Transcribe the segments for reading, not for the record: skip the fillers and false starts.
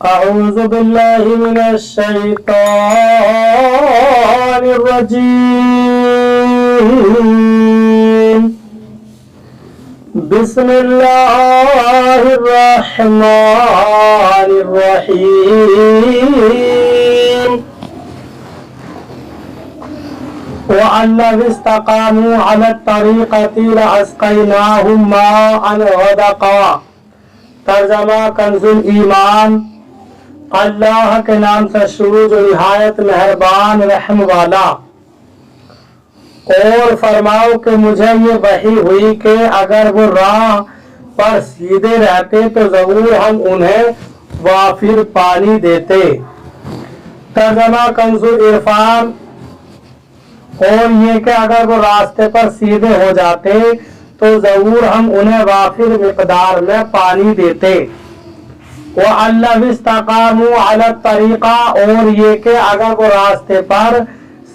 أعوذ بالله من الشيطان الرجيم. بسم الله الرحمن الرحيم. وأن لو استقاموا على الطريقة لأسقيناهم ماء غدقا. ترجمہ کنز ایمان. اللہ کے نام سے شروع جو نہایت مہربان رحم والا. اور فرماؤ کہ مجھے یہ وحی ہوئی کہ اگر وہ راہ پر سیدھے رہتے تو ضرور ہم انہیں وافر پانی دیتے. ترجمہ کنز عرفان. اور یہ کہ اگر وہ راستے پر سیدھے ہو جاتے تو ضرور ہم انہیں وافر مقدار میں پانی دیتے. وَأَن لَّوِ اسْتَقَامُوا عَلَى الطَّرِيقَةِ. اور یہ کہ اگر وہ راستے پر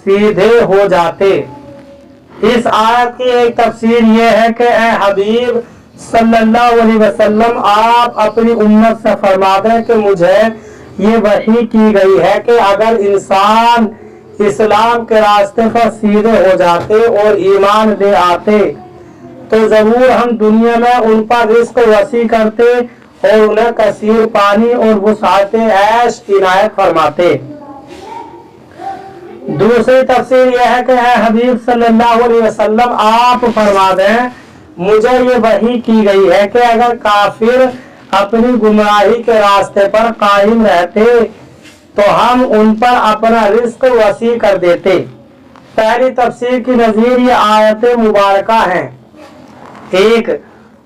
سیدھے ہو جاتے. اس آیت کی ایک تفسیر یہ ہے کہ اے حبیب صلی اللہ علیہ وسلم آپ اپنی امت سے فرما دیں کہ مجھے یہ وحی کی گئی ہے کہ اگر انسان اسلام کے راستے پر سیدھے ہو جاتے اور ایمان لے آتے تو ضرور ہم دنیا میں ان پر رزق وسیع کرتے اور انہیں کثیر پانی اور وسعت عیش عنایت فرماتے. دوسری تفسیر یہ ہے کہ اے حبیب صلی اللہ علیہ وسلم آپ فرما دیں مجھے یہ وحی کی گئی ہے کہ اگر کافر اپنی گمراہی کے راستے پر قائم رہتے تو ہم ان پر اپنا رزق وسیع کر دیتے. پہلی تفسیر کی نظیر یہ آیت مبارکہ ہیں. ایک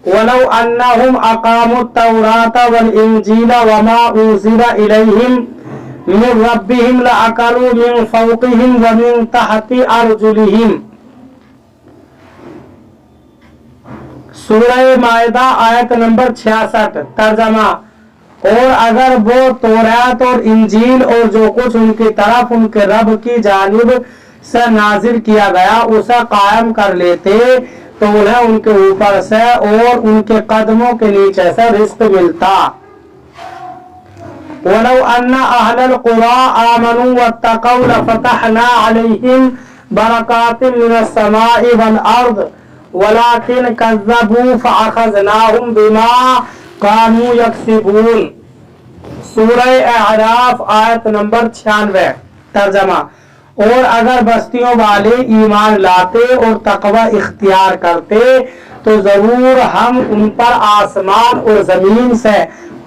وَلَوْ أَنَّهُمْ أَقَامُوا التَّوْرَاةَ وَالْإِنْجِيلَ وَمَا أُنزِلَ إِلَيْهِمْ مِنْ رَبِّهِمْ لَأَكَلُوا مِنْ فَوْقِهِمْ وَمِنْ تَحْتِ أَرْجُلِهِمْ. سورہ مائدہ آیت نمبر 66. ترجمہ. اور اگر وہ تورات اور انجیل اور جو کچھ ان کی طرف ان کے رب کی جانب سے نازل کیا گیا اسے قائم کر لیتے تو انہیں ان کے اوپر سے اور ان کے قدموں کے نیچے سے رزق ملتا. وَلَوْ أَنَّ أَهْلَ الْقُرَىٰ آمَنُوا وَاتَّقَوْا لَفَتَحْنَا عَلَيْهِمْ بَرَكَاتٍ مِّنَ السَّمَاءِ وَالْأَرْضِ وَلَٰكِنْ كَذَّبُوا فَأَخَذْنَاهُمْ بِمَا كَانُوا يَكْسِبُونَ. سورہ اعراف آیت نمبر 96. ترجمہ. اور اگر بستیوں والے ایمان لاتے اور تقوی اختیار کرتے تو ضرور ہم ان پر آسمان اور زمین سے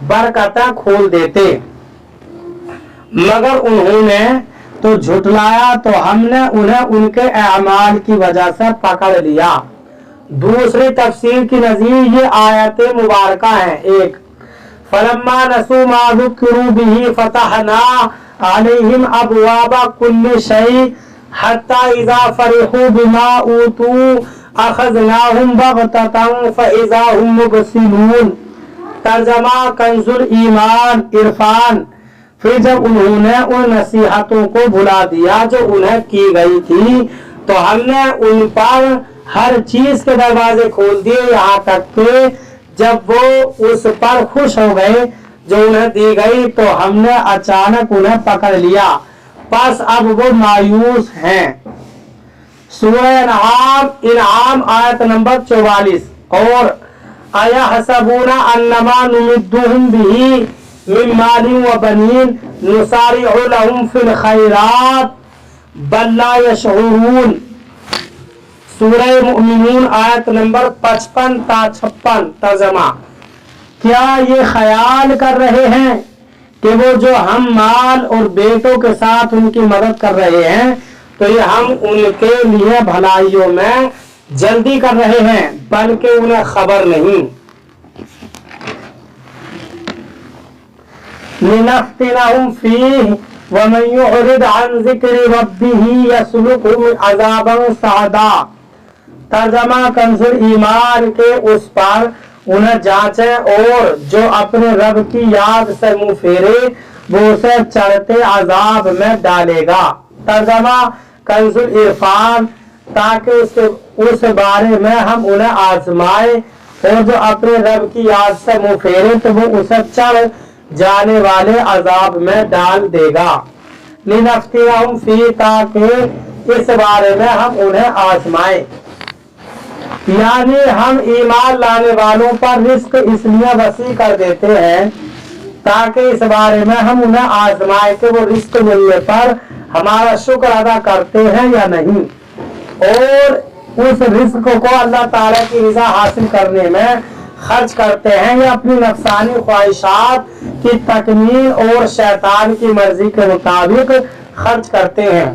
برکتیں کھول دیتے مگر انہوں نے تو جھٹلایا تو ہم نے انہیں ان کے اعمال کی وجہ سے پکڑ لیا. دوسری تفسیر کی نظیر یہ آیت مبارکہ ہیں. ایک فَلَمَّا نَسُوا مَا ذُكِّرُوا بِهِ فَتَحْنَا عَلَيْهِمْ أَبْوَابَ كُلِّ شَيْءٍ حَتَّى إِذَا فَرِحُوا بِمَا أُوتُوا أَخَذْنَاهُمْ بَغْتَةً فَإِذَا هُمْ مُبْصِرُونَ. ترجمہ کنز ایمان عرفان. پھر جب انہوں نے ان نصیحتوں کو بھلا دیا جو انہیں کی گئی تھی تو ہم نے ان پر ہر چیز کے دروازے کھول دیے یہاں تک کہ جب وہ اس پر خوش ہو گئے جو انہیں دی گئی تو ہم نے اچانک انہیں پکڑ لیا پس اب وہ مایوس ہیں. سورہ انعام آیت نمبر 44. اور أَيَحْسَبُونَ أَنَّمَا نُمِدُّهُمْ بِهِ مِن مَّالٍ وَبَنِينَ نُسَارِعُ لَهُمْ فِي الْخَيْرَاتِ بَل لَّا يَشْعُرُونَ. سورہ مؤمنون آیت نمبر 55 تا 56. ترجمہ. کیا یہ خیال کر رہے ہیں کہ وہ جو ہم مال اور بیٹوں کے ساتھ ان کی مدد کر رہے ہیں تو یہ ہم ان کے لیے بھلائیوں میں جلدی کر رہے ہیں بلکہ انہیں خبر نہیں. لِنَفْتِنَهُمْ فِيهِ وَمَنْ يُعْرِضْ عَنْ ذِكْرِ رَبِّهِ يَسْلُكْهُ عَذَابًا صَعَدًا. ترجمہ کنز ایمان کے اس پر انہیں جانچے اور جو اپنے رب کی یاد سے منہ پھیرے وہ اسے چڑھتے عذاب میں ڈالے گا. ترجمہ کنز عرفان. تاکہ اس بارے میں ہم انہیں آزمائے اور جو اپنے رب کی یاد سے منہ پھیرے تو وہ اسے چڑھ जाने वाले अजाब में डाल देगा। लिनफ्तिनहुम फी, ताकि इस बारे में हम उन्हें आजमाएं। यानी हम ईमान लाने वालों पर रिस्क इसलिए वसी कर देते हैं ताकि इस बारे में हम उन्हें आजमाए कि वो रिस्क मिलने पर हमारा शुक्र अदा करते हैं या नहीं, और उस रिस्क को अल्लाह ताला की रज़ा हासिल करने में खर्च करते हैं या अपनी नफसानी ख्वाहिशात की तकमील और शैतान की मर्जी के मुताबिक खर्च करते हैं।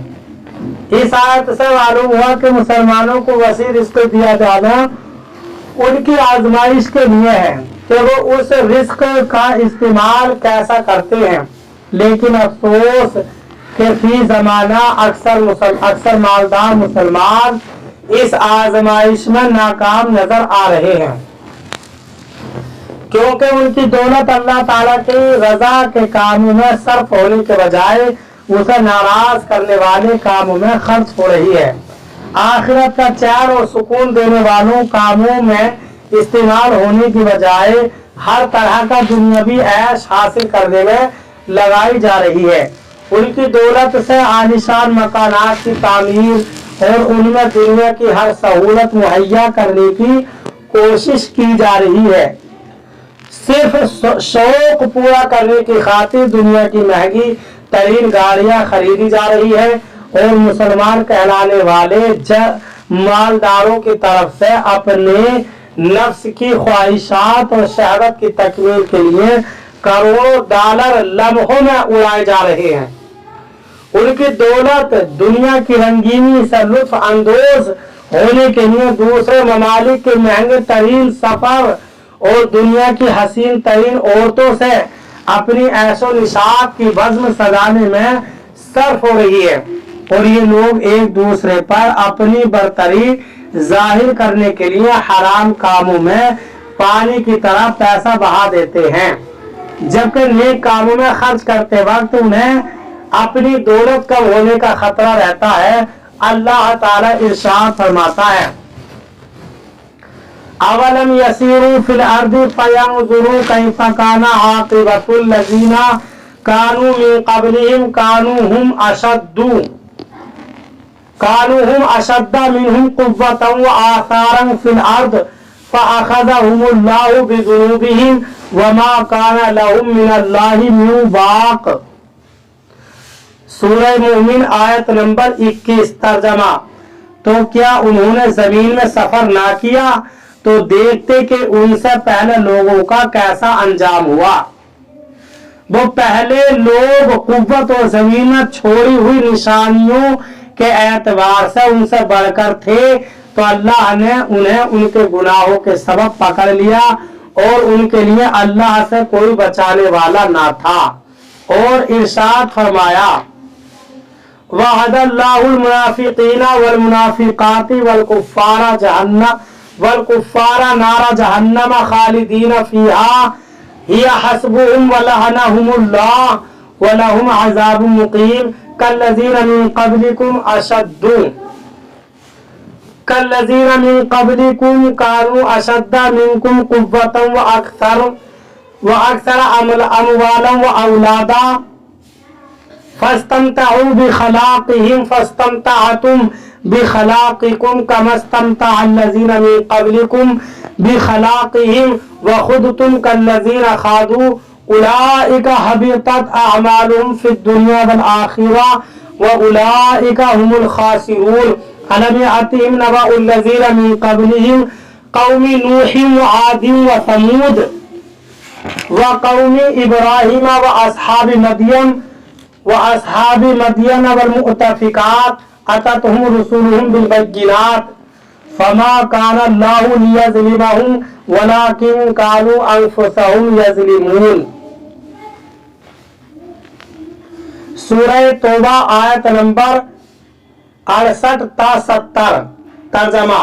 इस आयत से मालूम हुआ कि मुसलमानों को वसी रिस्क दिया जाना उनकी आजमाइश के लिए है कि वो उस रिस्क का इस्तेमाल कैसा करते हैं। लेकिन अफसोस कि फी जमाना अक्सर मालदार मुसलमान इस आजमाइश में नाकाम नजर आ रहे हैं, क्योंकि उनकी दौलत अल्लाह ताला की रजा के कामों में सर्फ होने के बजाय उसे नाराज करने वाले कामों में खर्च हो रही है। आखिरत का चैन और सुकून देने वालों कामों में इस्तेमाल होने की बजाय हर तरह का दुनियावी ऐश हासिल करने में लगाई जा रही है। उनकी दौलत से आलीशान मकानात की तामीर और उनमें दुनिया की हर सहूलत मुहैया करने की कोशिश की जा रही है। सिर्फ शौक पूरा करने की खातिर दुनिया की महंगी तरीन गाड़ियां खरीदी जा रही है और मुसलमान कहलाने वाले मालदारों की तरफ से अपने नफ्स की ख्वाहिशात और शहवत की तकमील के लिए करोड़ों डॉलर लम्हों में उड़ाए जा रहे हैं। उनकी दौलत दुनिया की रंगीनी से लुत्फ अंदोज होने के लिए दूसरे ममालिक के महंगे तरीन सफर और दुनिया की हसीन तरीन औरतों से अपनी ऐशो निशात की बज़्म सजाने में सर्फ हो रही है, और ये लोग एक दूसरे पर अपनी बरतरी जाहिर करने के लिए हराम कामों में पानी की तरह पैसा बहा देते हैं, जबकि नेक कामों में खर्च करते वक्त उन्हें अपनी दौलत कम होने का खतरा रहता है। अल्लाह ताला इरशाद फरमाता है, अवलम यसीरू फिल अर्दि फयंजुरू कैफ़ काना आक़िबतुल लज़ीना कानू मिन क़ब्लिहिम कानू हुम अशद्दा मिनहुम क़ुव्वतन व आसारन फिल अर्द फ़अख़ज़हुमुल्लाहु बिज़ुनूबिहिम व मा काना लहुम मिनल्लाहि मिन वाक़। सूरह मोमिन आयत नंबर 21 तर्जमा। तो क्या उन्होंने जमीन में सफर ना किया तो देखते कि उनसे पहले लोगों का कैसा अंजाम हुआ। वो पहले लोग कुव्वत और जमीन में छोड़ी हुई निशानियों के एतबार से उनसे बढ़कर थे, तो अल्लाह ने उन्हें उनके गुनाहों के सबब पकड़ लिया और उनके लिए अल्लाह से कोई बचाने वाला ना था। और इरशाद फरमाया, वअदल्लाहुल मुनाफिकीना वल मुनाफिकाति वल कुफ्फारा जहन्नम वल कुफ्फारा नारा जहन्नम खालिदीन फीहा हिया हस्बुहुम व लअनहुमुल्लाह व लहुम अज़ाबुम मुक़ीम कल्लज़ीना मिन क़ब्लिकुम कानू अशद्दा मिनकुम कुव्वतन व अक्सर अमवालन व औलादा फस्तमतउ बिखलाक़िहिम फस्तमतअतुम बिखलाक़िकुम कमस्तमतअल्लज़ीना मिन क़ब्लिकुम बिखलाक़िहिम व खुदतुम कल्लज़ीना खादू उलाइका हबितत अअमालुहुम फिद दुनिया वल आखिरा व उलाइका हुमुल खासिरून। अलम यअतिहिम नबअुल लज़ीना मिन क़ब्लिहिम क़ौमी नूहिन व आदिन व समूद व क़ौमी इब्राहीम व अस्हाबि मदियन वल मुअतफ़िकात अततहुम रुसुलुहुम बिल बय्यिनात फमा काना अल्लाहु लियज़लिमहुम वलाकिन कानू अनफुसहुम यज़लिमून। सूरह तौबा आयत नंबर 68 ता 70 तर्जमा।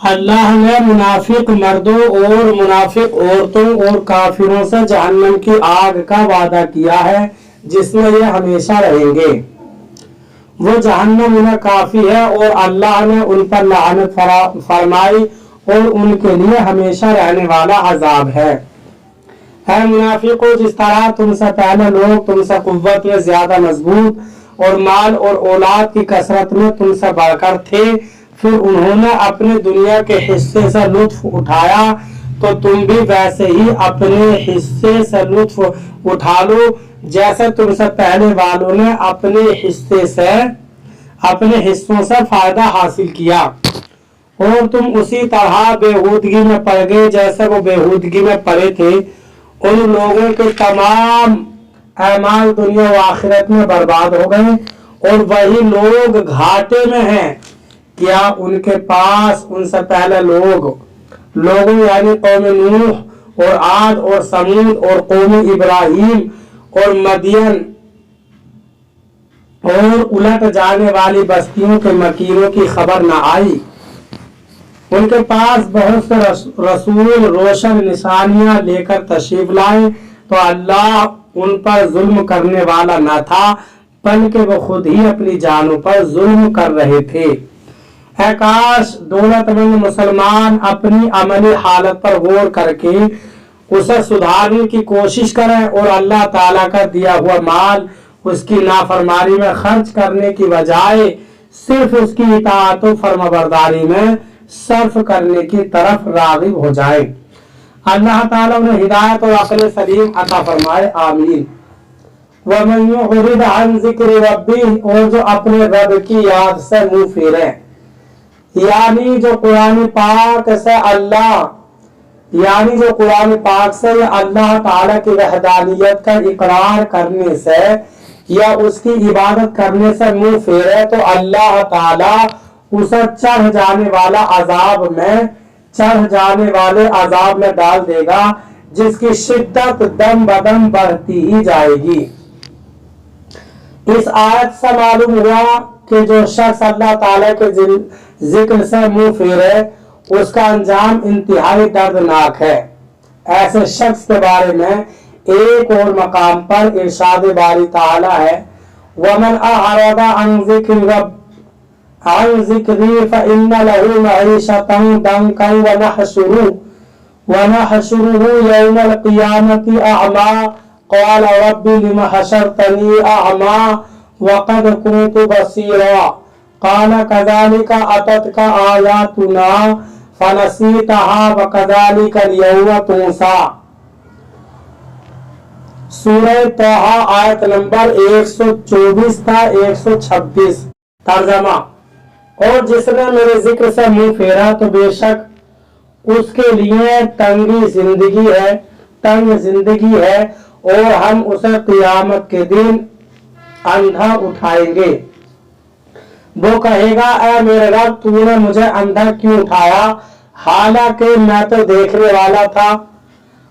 अल्लाह ने मुनाफिक मर्दों और मुनाफिक औरतों और काफिरों से जहन्नम की आग का वादा किया है जिसमें ये हमेशा रहेंगे। वो जहन्नम उन्हें काफी है और अल्लाह ने उन पर लानत फरमाई और उनके लिए हमेशा रहने वाला अजाब है। है मुनाफिकों, जिस तरह तुमसे पहले लोग तुमसे कुव्वत में ज्यादा मजबूत और माल और औलाद की कसरत में तुमसे बढ़कर थे, फिर उन्होंने अपने दुनिया के हिस्से से लुत्फ उठाया, तो तुम भी वैसे ही अपने हिस्से से लुत्फ उठा लो जैसे तुमसे पहले वालों ने अपने हिस्सों से फायदा हासिल किया, और तुम उसी तरह बेहूदगी में पड़ गए जैसे वो बेहूदगी में पड़े थे। उन लोगों के तमाम अमाल दुनिया व आखिरत में बर्बाद हो गए और वही लोग घाटे में हैं। क्या उनके पास उनसे पहले लोगों यानी कौम नूह और आद और समूद और कौम इब्राहिम और मदियन और उलट जाने वाली बस्तियों के मकीरों की खबर न आई? उनके पास बहुत से रसूल रोशन निशानियां लेकर तशरीफ लाए, तो अल्लाह उन पर जुल्म करने वाला न था, बल्कि वो खुद ही अपनी जानों पर जुल्म कर रहे थे। काश दौलतमंद मुसलमान अपनी अमली हालत पर गौर करके उसे सुधारने की कोशिश करें और अल्लाह ताला का दिया हुआ माल उसकी नाफरमानी में खर्च करने की बजाय सिर्फ उसकी इताअत और फर्माबरदारी में सर्फ करने की तरफ राग़िब हो जाए। अल्लाह ताला उन्हें हिदायत और अक़ल सलीम अता फरमाए, आमीन। वमन युरिद अन ज़िक्र रब्बिह, और जो अपने रब की याद से मुंह फेरे, यानी जो कुरान पाक से अल्लाह ताला की वहदानियत का इकरार करने से या उसकी इबादत करने से मुंह फेरे, तो अल्लाह ताला उसे चढ़ जाने वाले अजाब में डाल देगा, जिसकी शिद्दत दम बदम बढ़ती ही जाएगी। इस आयत से मालूम हुआ कि जो शख्स अल्लाह ताला के जिक्र से मुंह फेरे उसका अंजाम इंतहाई दर्दनाक है। ऐसे शख्स के बारे में एक और मकाम पर इरशाद बारी ताला है, वमन अअरदा अन ज़िक्री फ़इन्न लहू मईशतन दंकन वनहशुरुहु यौमल क़ियामति अअमा क़ाल रब्बि लिम हशरतनी अअमा वक़द कुन्तु बसीरा क़ाल कज़ालिक अततका आयातुना फनसीतहा वकज़ालिक अल-यौम तुंसा। सूरह तोहा आयत नंबर 124 था 126। तर्जमा, और जिसने मेरे जिक्र से मुंह फेरा तो बेशक उसके लिए तंग जिंदगी है और हम उसे क़ियामत के दिन अंधा उठाएंगे। वो कहेगा, ऐ मेरे रब, तूने मुझे अंधा क्यों उठाया, हालांकि मैं तो देखने वाला था।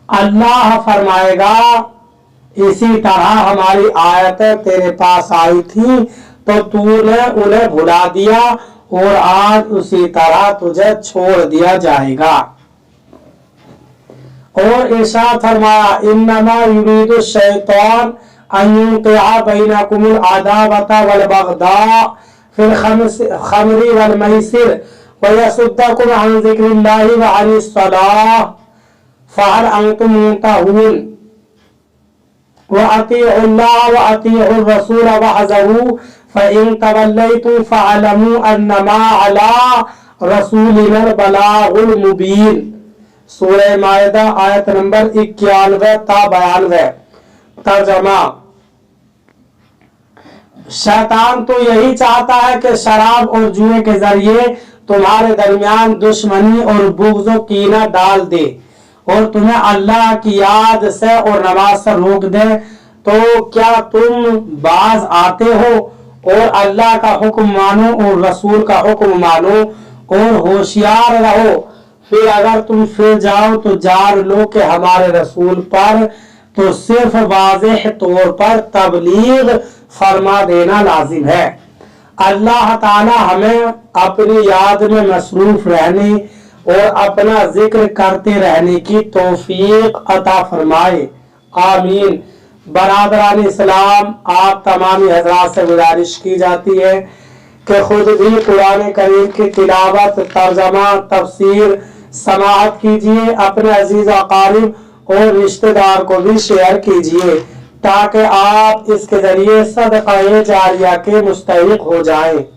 अल्लाह फरमाएगा, इसी तरह हमारी आयतें तेरे पास आई थी तो तूने उन्हें भुला दिया और आज उसी तरह तुझे छोड़ दिया जाएगा। और इरशाद फरमाया, इन्नमा युरीदु शैतान अन युक़िअ बैनकुमुल अदावता वल बग़दा फिल खमरी वल मैसिर व यसुद्दकुम अन ज़िक्रिल्लाहि व अनिस सलाह फहल अंतुम मुंतहून व अतीउल्लाह व अतीउर रसूल वहज़रू फ़इन तवल्लैतुम फ़अलमू अन्नमा अला रसूलिनल बलागुल मुबीन। सूरह माइदा आयत नंबर 91 ता 92। तर्जमा, शैतान तो यही चाहता है कि शराब और जुए के जरिए तुम्हारे दरमियान दुश्मनी और बुग़्ज़ व कीना डाल दे और तुम्हें अल्लाह की याद से और नमाज से रोक दे। तो क्या तुम बाज आते हो और अल्लाह का हुक्म मानो और रसूल का हुक्म मानो और होशियार रहो। फिर अगर तुम फिर जाओ तो जान लो कि हमारे रसूल पर तो सिर्फ वाज़ेह तौर पर तबलीग फरमा देना लाजिम है। अल्लाह ताला हमें अपनी याद में मसरूफ रहने और अपना जिक्र करते रहने की तौफीक अता फरमाए, आमीन। बरादरान इस्लाम, आप तमामी हज़रात से गुजारिश की जाती है कि खुद भी कुरान करीम की तिलावत, तर्जमा, तफसीर समाअत कीजिए, अपने अजीज अकारिब اور رشتے دار کو بھی شیئر کیجیے تاکہ آپ اس کے ذریعے صدقہ جاریہ کے مستحق ہو جائیں۔